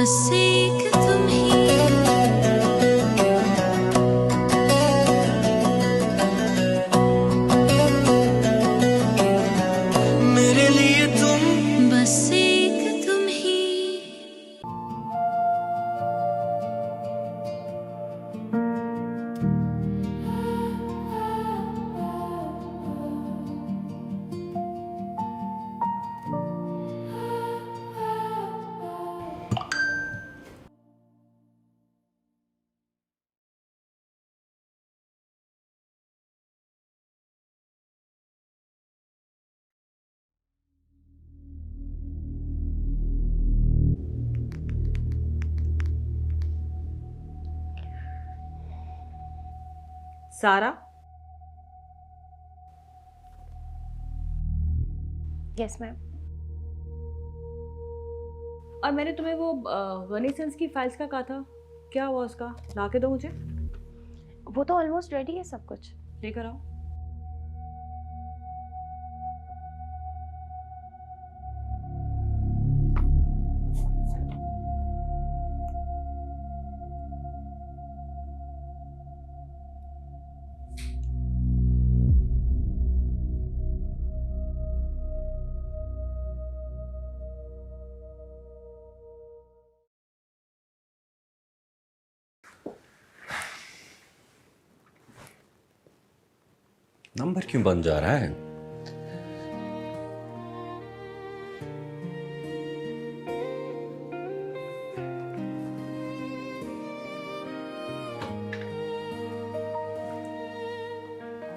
बस एक तुम ही। मेरे लिए तुम बस एक तुम ही। सारा, यस मैम। और मैंने तुम्हें वो वनीसेंस की फाइल्स का कहा था, क्या हुआ उसका? ला के दो मुझे। वो तो ऑलमोस्ट रेडी है सब कुछ। लेकर आओ। नंबर क्यों बन जा रहा है?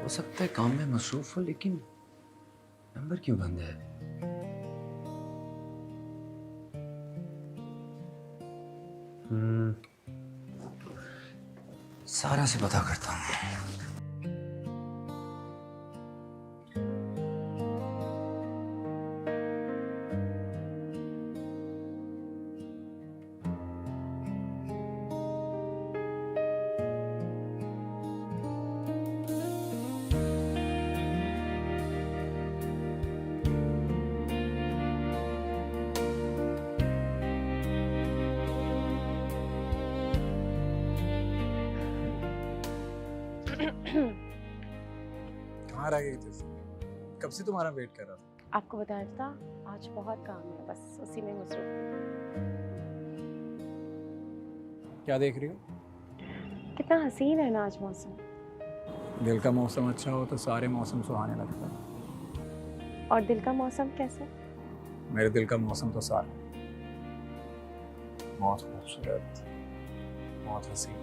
हो सकता है काम में मसरूफ हो, लेकिन नंबर क्यों बंद है? सारा से पता करता हूँ। कहाँ रह गई थी? कब से तुम्हारा वेट कर रहा था। आपको बताया था आज बहुत काम है, बस उसी में मसरूफ। क्या देख रही हो? कितना हसीन है ना आज मौसम। दिल का मौसम अच्छा हो तो सारे मौसम सुहाने लगता है। और दिल का मौसम कैसे? मेरे दिल का मौसम तो सारा बहुत खूबसूरत, बहुत हसीन।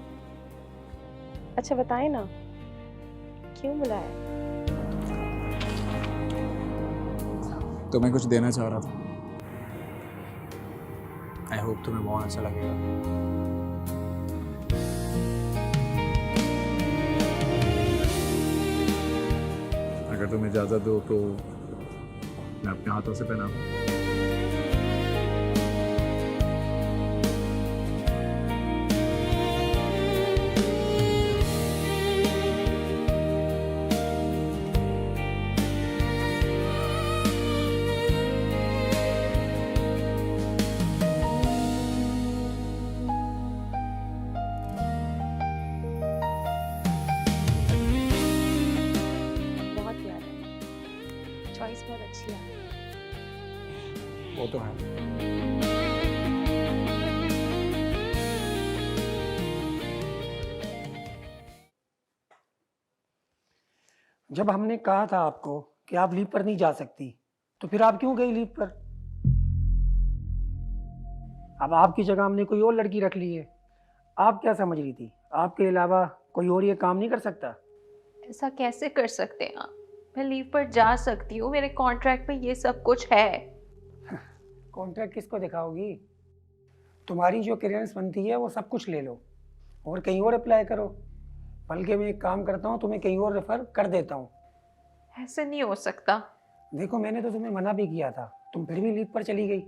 अच्छा बताए ना, क्यों बुलाया? तुम्हें कुछ देना चाह रहा था। आई होप तुम्हें बहुत अच्छा लगेगा। अगर तुम इजाजत दो तो मैं अपने हाथों से पहना दूं। बहुत प्यार है, चॉइस बहुत अच्छी है। वो तो है। जब हमने कहा था आपको कि आप लीव पर नहीं जा सकती, तो फिर आप क्यों गई लीव पर? अब आपकी जगह हमने कोई और लड़की रख ली है। आप क्या समझ रही थी आपके अलावा कोई और ये काम नहीं कर सकता? ऐसा कैसे कर सकते हैं आप? मैं लीव पर जा सकती हूँ, मेरे कॉन्ट्रैक्ट में ये सब कुछ है। कॉन्ट्रैक्ट किसको दिखाओगी? तुम्हारी जो क्लियरेंस बनती है वो सब कुछ ले लो और कहीं और अप्लाई करो। बल्कि मैं एक काम करता हूँ, तुम्हें कहीं और रेफर कर देता हूँ। ऐसे नहीं हो सकता। देखो मैंने तो तुम्हें मना भी किया था, तुम फिर भी लीव पर चली गई।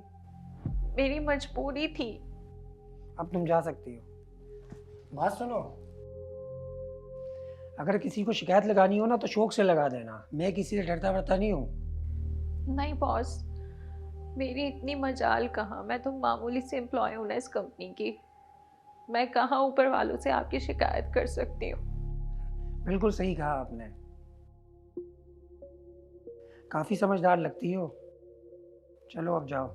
मेरी मजबूरी थी। अब तुम जा सकती हो। बात सुनो, अगर किसी को शिकायत लगानी हो ना तो शौक से लगा देना। मैं किसी से डरता वरता नहीं हूँ। नहीं बॉस, मेरी इतनी मजाल कहाँ, मैं तो मामूली से एम्प्लॉय हूँ ना इस कंपनी की। मैं कहाँ ऊपर वालों से आपकी शिकायत कर सकती हूँ। बिल्कुल सही कहा आपने, काफी समझदार लगती हो। चलो अब जाओ।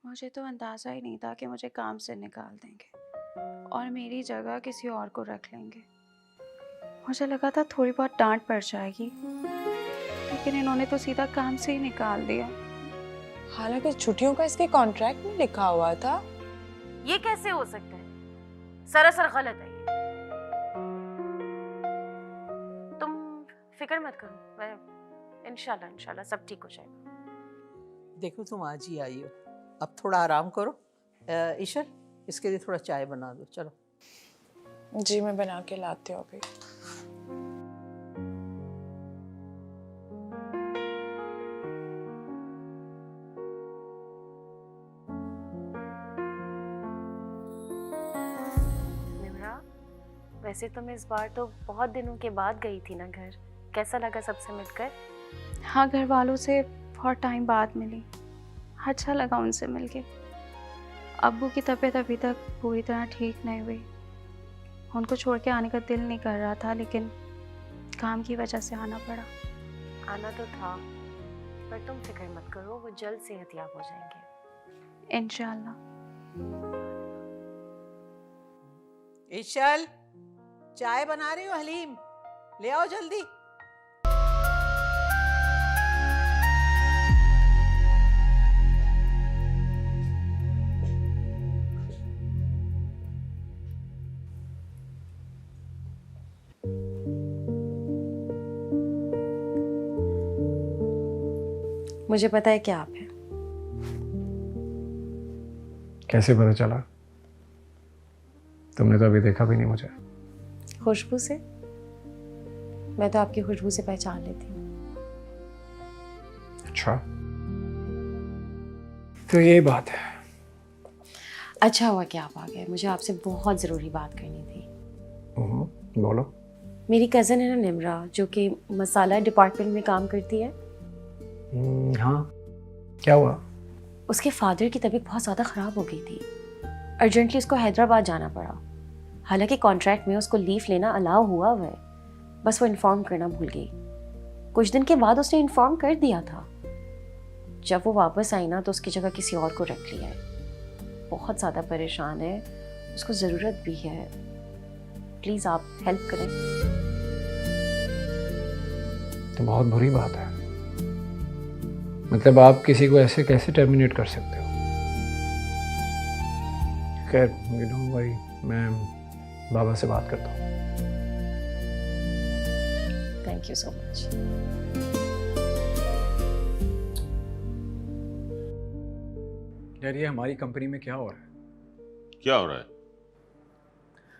मुझे तो अंदाज़ा ही नहीं था कि मुझे काम से निकाल देंगे और मेरी जगह किसी और को रख लेंगे। मुझे लगा था थोड़ी बहुत डांट पड़ जाएगी, लेकिन इन्होंने तो सीधा काम से ही निकाल दिया। हालांकि छुट्टियों का इसके कॉन्ट्रैक्ट में लिखा हुआ था। ये कैसे हो सकता है? सरासर गलत है ये। तुम फिक्र मत करो, मैं इंशाल्लाह सब ठीक हो जाएगा। देखो तुम आज ही आई हो, अब थोड़ा आराम करो। ईशर, इसके लिए थोड़ा चाय बना दो। चलो। जी मैं बना के लाती हूँ अभी। निम्रा, वैसे तुम इस बार तो बहुत दिनों के बाद गई थी ना घर, कैसा लगा सबसे मिलकर? हाँ, घर वालों से बहुत टाइम बाद मिली, अच्छा लगा उनसे मिलके। अब्बू की तबीयत अभी तक पूरी तरह ठीक नहीं हुई, उनको छोड़ के आने का दिल नहीं कर रहा था, लेकिन काम की वजह से आना पड़ा। आना तो था, पर तुम फिक्र मत करो, वो जल्द सेहतयाब हो जाएंगे इंशाल्लाह। ईशल, चाय बना रही हो? हलीम ले आओ जल्दी। मुझे पता है क्या आप हैं। कैसे पता चला? तुमने तो अभी देखा भी नहीं मुझे। खुशबू से? मैं तो आपकी खुशबू से पहचान लेती हूँ। अच्छा, तो ये बात है। अच्छा हुआ कि आप आ गए, मुझे आपसे बहुत ज़रूरी बात करनी थी। बोलो। मेरी कज़न है ना निम्रा, जो कि मसाला डिपार्टमेंट में काम करती है। हाँ, क्या हुआ? उसके फादर की तबीयत बहुत ज़्यादा ख़राब हो गई थी, अर्जेंटली उसको हैदराबाद जाना पड़ा। हालांकि कॉन्ट्रैक्ट में उसको लीव लेना अलाउ हुआ हुआ है, बस वो इन्फॉर्म करना भूल गई। कुछ दिन के बाद उसने इन्फॉर्म कर दिया था। जब वो वापस आई ना तो उसकी जगह किसी और को रख लिया है। बहुत ज़्यादा परेशान है, उसको ज़रूरत भी है। प्लीज़ आप हेल्प करें। तो बहुत बुरी बात है। मतलब आप किसी को ऐसे कैसे टर्मिनेट कर सकते हो? खैर, डोंट वरी, मैं बाबा से बात करता हूँ। Thank you so much. Daddy, ये हमारी कंपनी में क्या हो रहा है? क्या हो रहा है?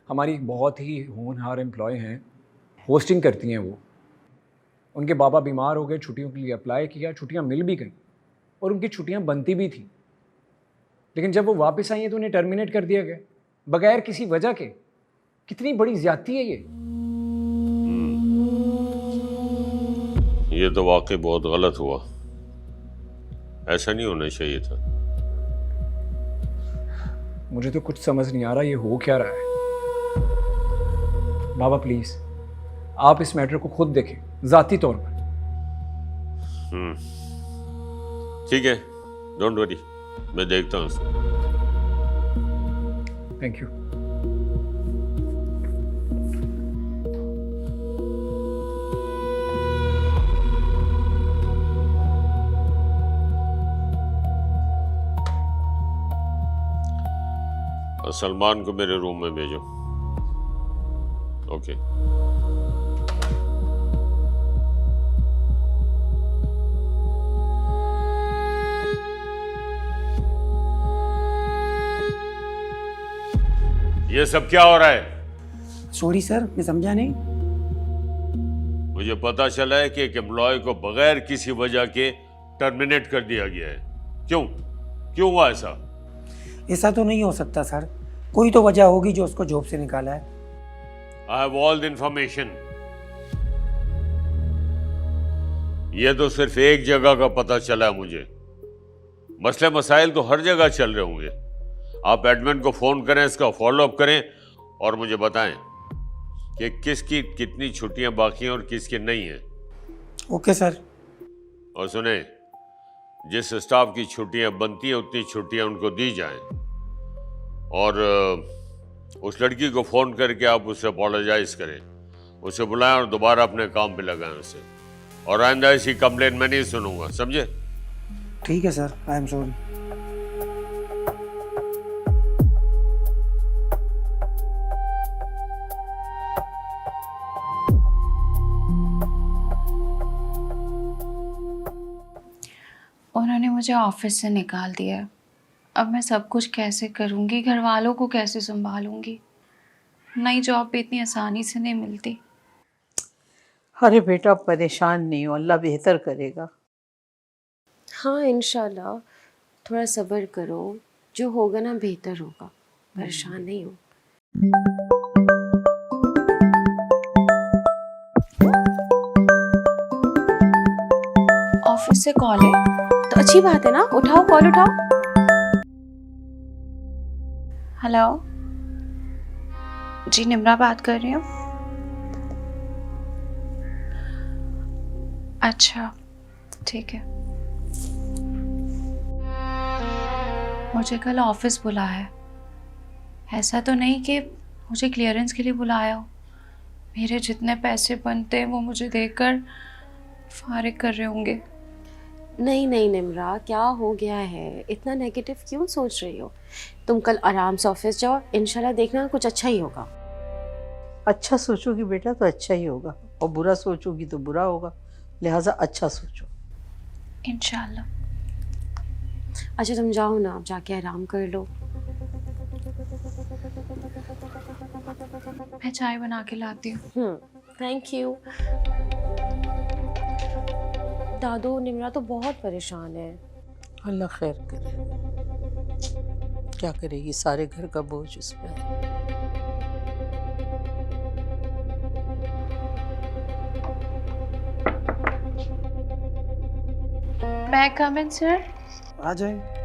हमारी एक बहुत ही होनहार एम्प्लॉय हैं, होस्टिंग करती हैं वो। उनके बाबा बीमार हो गए, छुट्टियों के लिए अप्लाई किया, छुट्टियां मिल भी गई और उनकी छुट्टियां बनती भी थी। लेकिन जब वो वापस आई हैं तो उन्हें टर्मिनेट कर दिया गया बगैर किसी वजह के। कितनी बड़ी ज्यादती है ये। ये तो वाकई बहुत गलत हुआ, ऐसा नहीं होना चाहिए था। मुझे तो कुछ समझ नहीं आ रहा ये हो क्या रहा है। बाबा प्लीज, आप इस मैटर को खुद देखें जाती तौर पर। ठीक है, डोंट वरी, मैं देखता हूँ उसको। Thank you. और सलमान को मेरे रूम में भेजो। ओके। ये सब क्या हो रहा है? सॉरी सर, मैं समझा नहीं। मुझे पता चला है कि एक एम्प्लॉय को बगैर किसी वजह के टर्मिनेट कर दिया गया है। क्यों क्यों हुआ ऐसा? ऐसा तो नहीं हो सकता सर, कोई तो वजह होगी जो उसको जॉब से निकाला है। I have all the information. ये तो सिर्फ एक जगह का पता चला है मुझे, मसले मसाइल तो हर जगह चल रहे होंगे। आप एडमिन को फोन करें, इसका फॉलो अप करें और मुझे बताएं कि किसकी कितनी छुट्टियां बाकी हैं और किसकी नहीं है। Okay sir. और सुने, जिस स्टाफ की छुट्टियां बनती हैं उतनी छुट्टियां उनको दी जाएं। और उस लड़की को फ़ोन करके आप उससे अपोलोजाइज करें, उसे बुलाएं और दोबारा अपने काम पे लगाएं उसे। और आइंदा ऐसी कंप्लेन मैं नहीं सुनूंगा, समझे? ठीक है सर, आई एम सॉरी। उन्होंने मुझे ऑफिस से निकाल दिया। अब मैं सब कुछ कैसे करूँगी, घर वालों को कैसे संभालूंगी? नई जॉब भी इतनी आसानी से नहीं मिलती। अरे बेटा परेशान नहीं हो, अल्लाह बेहतर करेगा। हाँ इंशाल्लाह, थोड़ा सब्र करो, जो होगा ना बेहतर होगा, परेशान नहीं हो। ऑफिस से कॉल है तो अच्छी बात है ना, उठाओ, कॉल उठाओ। हेलो जी, निम्रा बात कर रही हूँ। अच्छा ठीक है। मुझे कल ऑफिस बुलाया है। ऐसा तो नहीं कि मुझे क्लियरेंस के लिए बुलाया हो। मेरे जितने पैसे बनते हैं वो मुझे देकर फारिग कर रहे होंगे। नहीं नहीं निम्रा, क्या हो गया है? इतना नेगेटिव क्यों सोच रही हो? तुम कल आराम से ऑफिस जाओ, इंशाल्लाह देखना कुछ अच्छा ही होगा। अच्छा सोचोगी बेटा तो अच्छा ही होगा, और बुरा सोचोगी तो बुरा होगा, लिहाजा अच्छा सोचो। इंशाल्लाह। अच्छा तुम जाओ ना, आप जाके आराम कर लो। मैं चाय बना के लाती हूँ। Thank you. दादू, निम्रा तो बहुत परेशान है। अल्लाह खैर करे, क्या करेगी, सारे घर का बोझ उस पर है। मैं कम इन सर? आ जाए।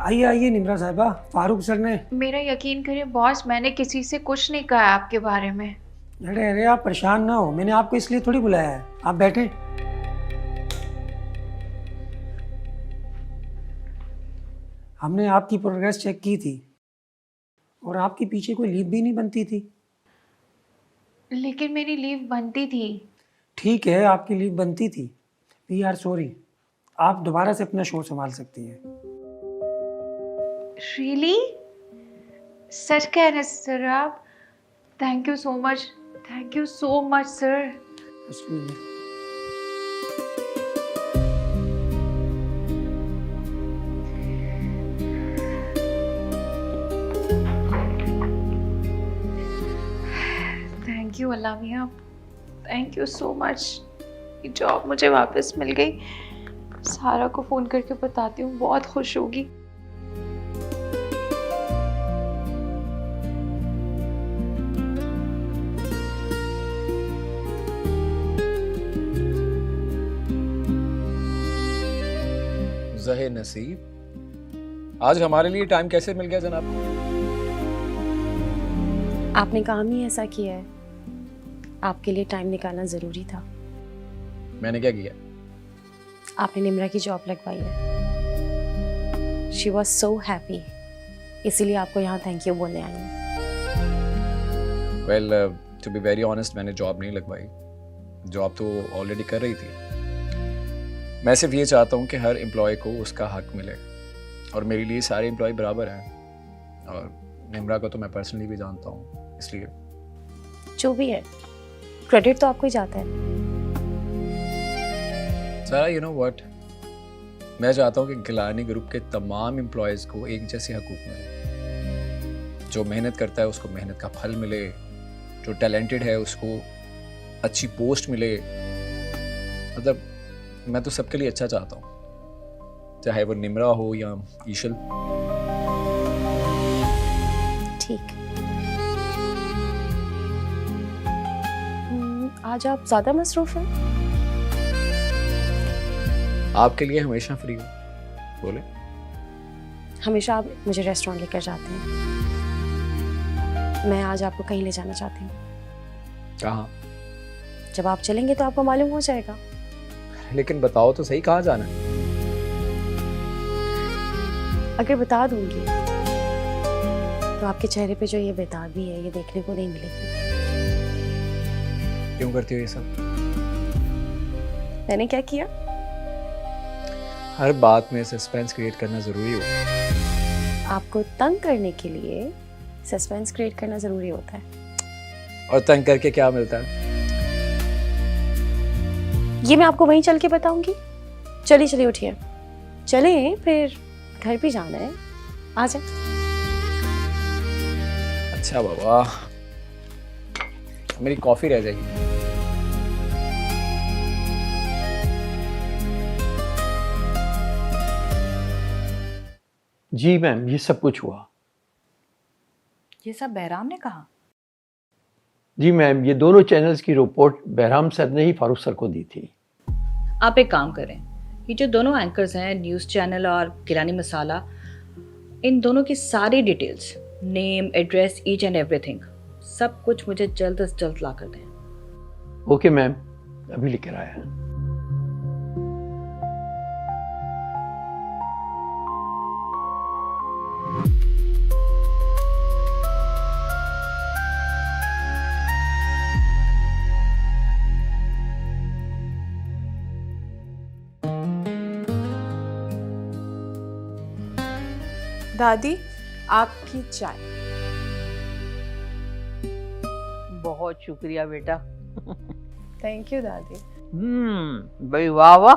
आइए आइए निम्रा साहिबा, फारूक सर ने। मेरा यकीन करिए बॉस, मैंने किसी से कुछ नहीं कहा आपके बारे में। अरे अरे आप परेशान ना हो, मैंने आपको इसलिए थोड़ी बुलाया है। आप बैठे। हमने आपकी प्रोग्रेस चेक की थी और आपके पीछे कोई लीव भी नहीं बनती थी। लेकिन मेरी लीव बनती थी। ठीक है, आपकी लीव बनती थी। We are sorry. आप दोबारा से अपना शो संभाल सकती हैं। रियली? सच कह रहे सर आप? Thank you so much, thank you so much sir. Thank you Allah मियाँ, थैंक यू सो मच। ये जॉब मुझे वापस मिल गई। सारा को फ़ोन करके बताती हूँ, बहुत खुश होगी। ज़हे नसीब, आज हमारे लिए टाइम कैसे मिल गया जनाब? आपने काम ही ऐसा किया है, आपके लिए टाइम निकालना ज़रूरी था। मैंने क्या किया? आपने निम्रा की जॉब लगवाई है। शी वॉज सो हैप्पी, इसीलिए आपको यहाँ थैंक यू बोलने आई हूँ। Well to be very honest, मैंने जॉब नहीं लगवाई, जॉब तो ऑलरेडी कर रही थी। मैं सिर्फ ये चाहता हूँ कि हर एम्प्लॉय को उसका हक मिले, और मेरे लिए सारे एम्प्लॉय बराबर हैं, और निम्रा को तो मैं पर्सनली भी जानता हूँ, इसलिए। जो भी है, क्रेडिट तो आपको ही जाता है। सारा यू नो व्हाट, मैं चाहता हूँ कि गिलानी ग्रुप के तमाम एम्प्लॉयज़ को एक जैसे हकूक़ मिले। जो मेहनत करता है उसको मेहनत का फल मिले, जो टैलेंटेड है उसको अच्छी पोस्ट मिले। मतलब मैं तो सबके लिए अच्छा चाहता हूँ, चाहे वो निम्रा हो या ईशल। ठीक। आज आप ज़्यादा मसरूफ हैं। आपके लिए हमेशा फ्री हूँ, बोले। हमेशा आप मुझे रेस्टोरेंट लेकर जाते हैं, मैं आज आपको कहीं ले जाना चाहती हूँ। कहाँ? जब आप चलेंगे तो आपको मालूम हो जाएगा। लेकिन बताओ तो सही, कहाँ जाना है? अगर बता दूंगी तो आपके चेहरे पे जो ये बेताबी है ये देखने को नहीं मिलेगी। क्यों करती हो ये सब? मैंने क्या किया? हर बात में सस्पेंस क्रिएट करना जरूरी हो। आपको तंग करने के लिए सस्पेंस क्रिएट करना जरूरी होता है। और तंग करके क्या मिलता है? ये मैं आपको वहीं चल के बताऊंगी। चलिए चलिए उठिए, चलें, फिर घर भी जाना है। आ जाए। अच्छा बाबा, मेरी कॉफी रह जाएगी। जी मैम, ये सब कुछ हुआ। ये सब बहराम ने कहा? जी मैम, ये दोनों चैनल्स की रिपोर्ट बहराम सर ने ही फारूक सर को दी थी। आप एक काम करें, ये जो दोनों एंकर्स हैं, न्यूज़ चैनल और गिलानी मसाला, इन दोनों की सारी details, name, address, each and everything, सब कुछ मुझे जल्द से जल्द ला कर दें। ओके मैम, अभी लेकर आया। दादी, आपकी चाय। बहुत शुक्रिया बेटा। थैंक यू दादी। भाई वाह वाह,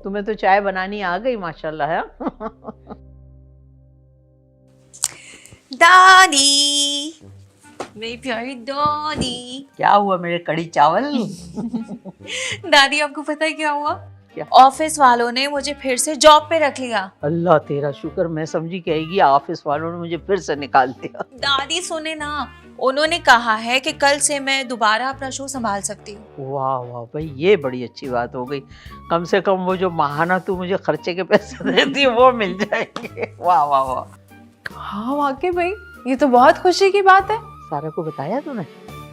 तुम्हें तो चाय बनानी आ गई माशाल्लाह है। दादी, मेरी प्यारी दादी। क्या हुआ मेरे कड़ी चावल? दादी, आपको पता है क्या हुआ? क्या? ऑफिस वालों ने मुझे फिर से जॉब पे रख लिया। अल्लाह तेरा शुक्र, मैं समझी कहेगी ऑफिस वालों ने मुझे फिर से निकाल दिया। दादी सुने ना, उन्होंने कहा है कि कल से मैं दोबारा अपना शो संभाल सकती हूँ। वाह वाह भाई, ये बड़ी अच्छी बात हो गई। कम से कम वो जो माहाना तू मुझे खर्चे के पैसे देती है वो मिल जाएंगे। वाह वाह वाह। हाँ वाकई भाई, ये तो बहुत खुशी की बात है। सारा को बताया तूने?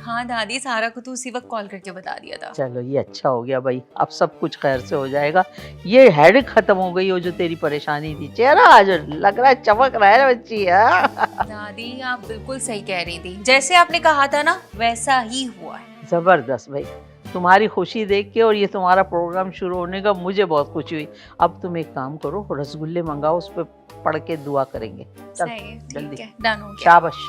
हाँ दादी, सारा को तो उसी वक्त कॉल करके बता दिया था। चलो ये अच्छा हो गया भाई, अब सब कुछ खैर से हो जाएगा। ये हेडेक खत्म हो गई, वो जो तेरी परेशानी थी। चेहरा आज लग रहा है चमक रहा है बच्ची। दादी, आप बिल्कुल सही कह रही थी, जैसे आपने कहा था ना वैसा ही हुआ है। जबरदस्त भाई, तुम्हारी खुशी देख के और ये तुम्हारा प्रोग्राम शुरू होने का मुझे बहुत खुशी हुई। अब तुम एक काम करो, रसगुल्ले मंगाओ, उस पर पढ़ के दुआ करेंगे। चल जल्दी, डन हो गया। शाबाश।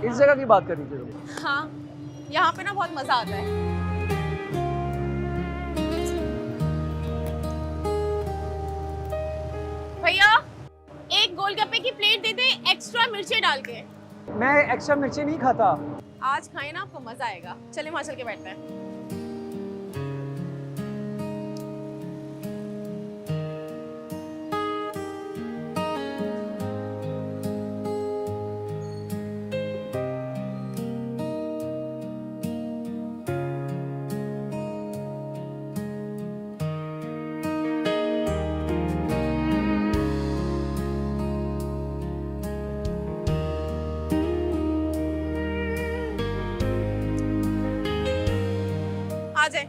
इस जगह की बात कर रही थी? हाँ, यहाँ पे ना बहुत मजा आता है। भैया, एक गोलगप्पे की प्लेट दे दे, एक्स्ट्रा मिर्ची डाल के। मैं एक्स्ट्रा मिर्ची नहीं खाता। आज खाए ना, आपको मजा आएगा। चले वहाँ चल के बैठते हैं। आ जाए।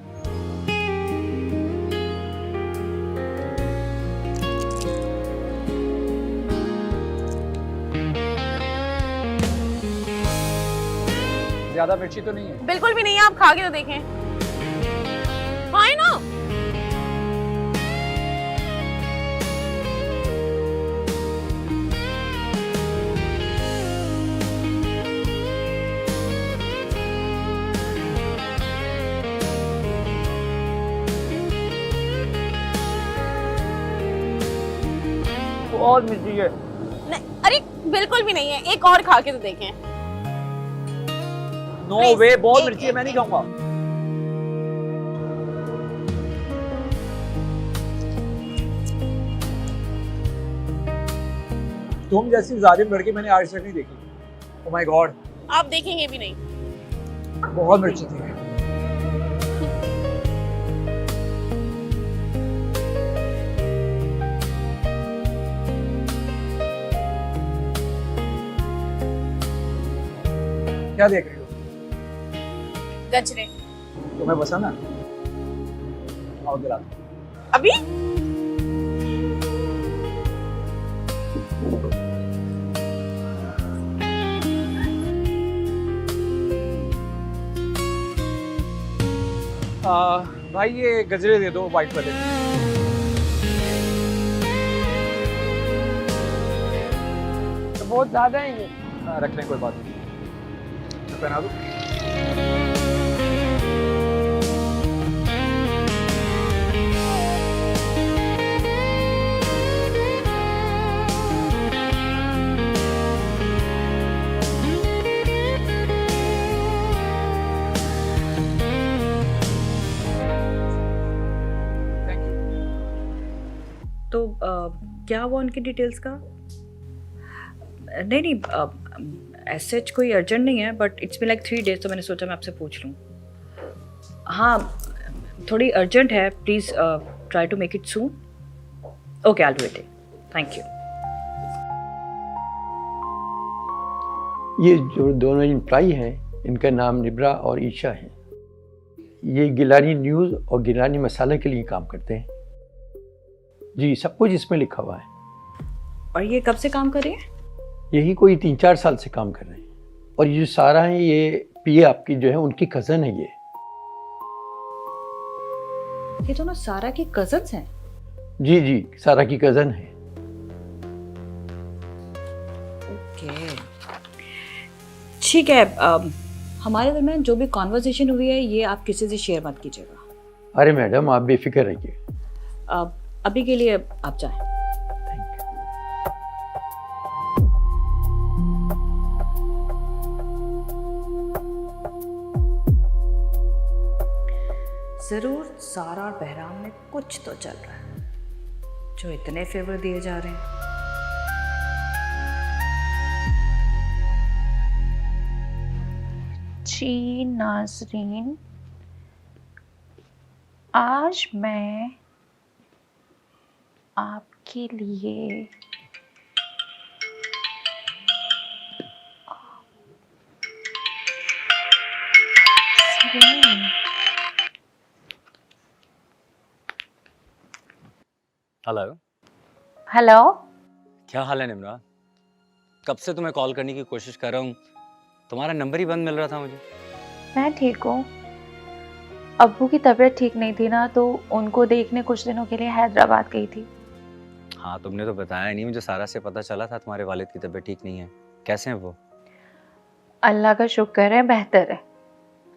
ज्यादा मिर्ची तो नहीं है? बिल्कुल भी नहीं है, आप खा के तो देखें। खाए ना। बहुत मिर्ची है। नहीं, अरे बिल्कुल भी नहीं है, एक और खा के तो देखें। नो वे, बहुत मिर्ची है, मैं नहीं खाऊंगा। तुम जैसी जालिम लड़की मैंने आज तक नहीं देखी। ओह माय गॉड, आप देखेंगे भी नहीं। बहुत मिर्ची थी। क्या देख रही हो? गजरे। तुम्हें पसंद है? आओ दिला। अभी? भाई ये गजरे दे दो वाइट वाले। तो बहुत ज्यादा है ये। रख लें, कोई बात नहीं। तो पहना दो। तो क्या हुआ उनकी डिटेल्स का? नहीं नहीं, ऐसे कोई अर्जेंट नहीं है, but it's been like 3 days, तो मैंने सोचा मैं आपसे पूछ लूँ। हाँ, थोड़ी अर्जेंट है, please try to make it soon. Okay, I will do it. Thank you. ये जो दोनों एम्प्लॉई हैं, इनका नाम निब्रा और ईशा है। ये गिलानी न्यूज़ और गिलानी मसाला के लिए काम करते हैं। जी, सब कुछ इसमें लिखा हुआ है। और ये कब से काम कर रही है? यही कोई 3-4 साल से काम कर रहे हैं। और ये जो सारा है, ये पीए आपकी जो है उनकी कज़न है। ये दोनों सारा की कजन्स हैं? जी जी, सारा की कज़न है। ओके, ठीक है। हमारे दरमियान जो भी कॉन्वर्सेशन हुई है, ये आप किसी से शेयर मत कीजिएगा। अरे मैडम, आप बेफिक्र रहिए। अभी के लिए आप जाएं। जरूर सारा और बहराम में कुछ तो चल रहा है जो इतने फेवर दिए जा रहे हैं। जी नाजरीन, आज मैं आपके लिए हेलो। हेलो, क्या हाल है निम्रा? कब से तुम्हें कॉल करने की कोशिश कर रहा हूँ, तुम्हारा नंबर ही बंद मिल रहा था मुझे। मैं ठीक हूँ। अब्बू की तबीयत ठीक नहीं थी ना, तो उनको देखने कुछ दिनों के लिए हैदराबाद गई थी। हाँ, तुमने तो बताया नहीं मुझे। सारा से पता चला था तुम्हारे वालिद की तबीयत ठीक नहीं है। कैसे हैं वो? अल्लाह का शुक्र है, बेहतर है।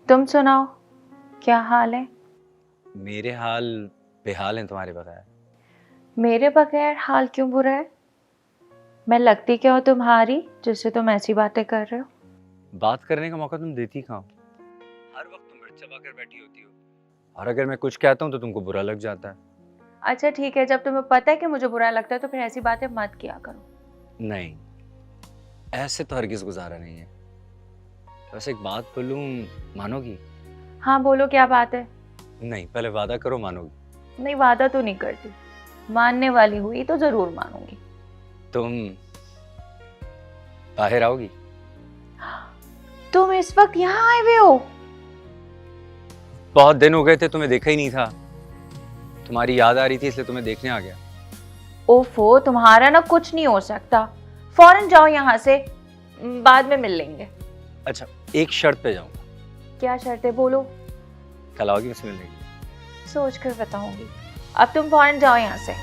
तुम सुनाओ, क्या हाल है? मेरे हाल बेहाल हैं तुम्हारे बगैर। मेरे बगैर हाल क्यों बुरा है? मैं लगती क्या हो तुम्हारी, जिससे तुम ऐसी बातें कर रहे हो? बात करने का मौका तुम देती कहाँ हो? हर वक्त तुम मिर्च चबा कर बैठी होती हो, और अगर मैं कुछ कहता हूँ तो तुमको बुरा लग जाता है। अच्छा ठीक है, जब तुम्हें पता है कि मुझे बुरा लगता है तो फिर ऐसी बातें मत किया करो। नहीं, ऐसे तो हरगिज़ गुजारा नहीं है। बस एक बात बोलूं, मानोगी? हाँ बोलो, क्या बात है? नहीं, पहले वादा करो मानोगी। नहीं, वादा तो नहीं करती, मानने वाली हुई तो जरूर मानूंगी। तुम बाहर आओगी? तुम इस वक्त यहाँ आए हुए हो? बहुत दिन हो गए थे, तुम्हें देखा ही नहीं था। तुम्हारी याद आ रही थी, इसलिए तुम्हें देखने आ गया। ओफो, तुम्हारा ना कुछ नहीं हो सकता। फौरन जाओ यहाँ से, बाद में मिल लेंगे। अच्छा, एक शर्त पे जाऊंगा। क्या शर्त है, बोलो। कल आओगी मुझसे मिलने? सोच कर बताऊंगी। अब तुम फौरन जाओ यहाँ से।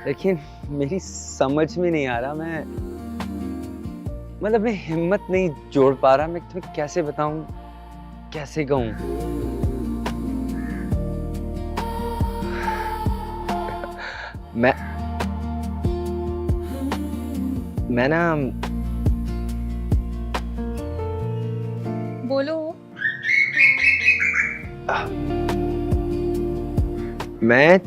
लेकिन मेरी समझ में नहीं आ रहा, मैं हिम्मत नहीं जोड़ पा रहा, मैं तुम्हें कैसे बताऊं, कैसे कहूं। मैं ना बोलो। मैं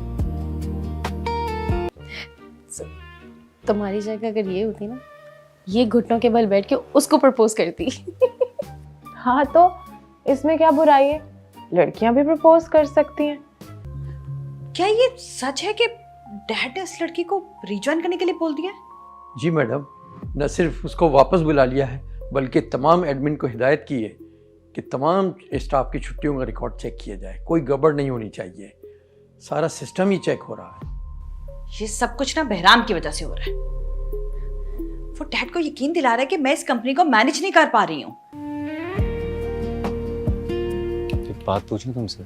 तुम्हारी जगह अगर ये होती ना, ये घुटनों के बल बैठ के उसको प्रपोज करती। हाँ तो इसमें क्या बुराई है, लड़कियां भी प्रपोज कर सकती हैं। क्या ये सच है कि डैड ने इस लड़की को रिज्वाइन करने के लिए बोल दिया? जी मैडम, न सिर्फ उसको वापस बुला लिया है बल्कि तमाम एडमिन को हिदायत की है कि तमाम स्टाफ की छुट्टियों का रिकॉर्ड चेक किया जाए, कोई गड़बड़ नहीं होनी चाहिए, सारा सिस्टम ही चेक हो रहा है। ये सब कुछ ना बहराम की वजह से हो रहा है। वो डैड को यकीन दिला रहा है कि मैं इस कंपनी को मैनेज नहीं कर पा रही हूँ। एक बात पूछूं तुमसे?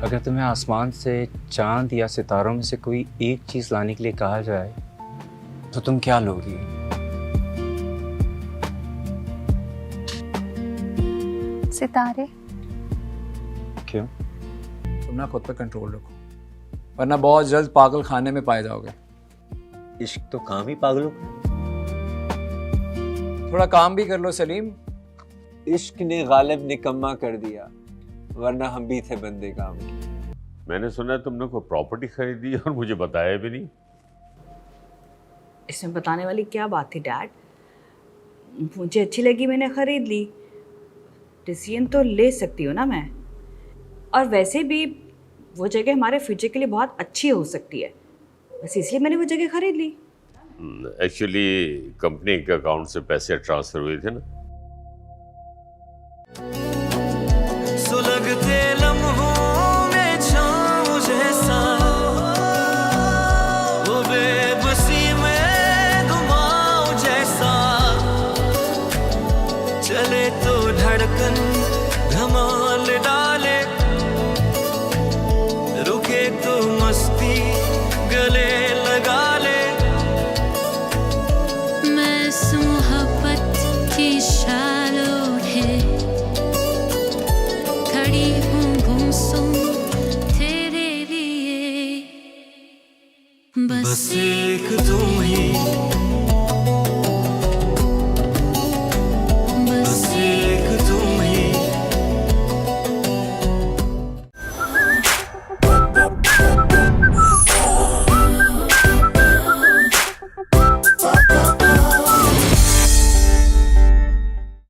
अगर तुम्हें आसमान से चांद या सितारों में से कोई एक चीज लाने के लिए कहा जाए तो तुम क्या लोगी? सितारे। क्यों? तुम ना खुद पे कंट्रोल रखो, वरना बहुत जल्द पागल खाने में पाए जाओगे। इश्क तो काम ही पागलों का। थोड़ा काम भी कर लो सलीम। इश्क ने गालिब निकम्मा कर दिया, वरना हम भी थे बंदे काम के। मैंने सुना तुमने कोई प्रॉपर्टी खरीदी और मुझे बताया भी नहीं। इसमें बताने वाली क्या बात थी डैड? मुझे अच्छी लगी, मैंने खरीद ली। डिसीजन तो ले सकती हूँ ना मैं। और वैसे भी वो जगह हमारे फ्यूचर के लिए बहुत अच्छी हो सकती है, बस इसलिए मैंने वो जगह खरीद ली। एक्चुअली कंपनी के अकाउंट से पैसे ट्रांसफर हुए थे ना। सुलगते लम्हों में छाँव जैसा, वो बेबसी में घुमाव जैसा, चले तो धड़कन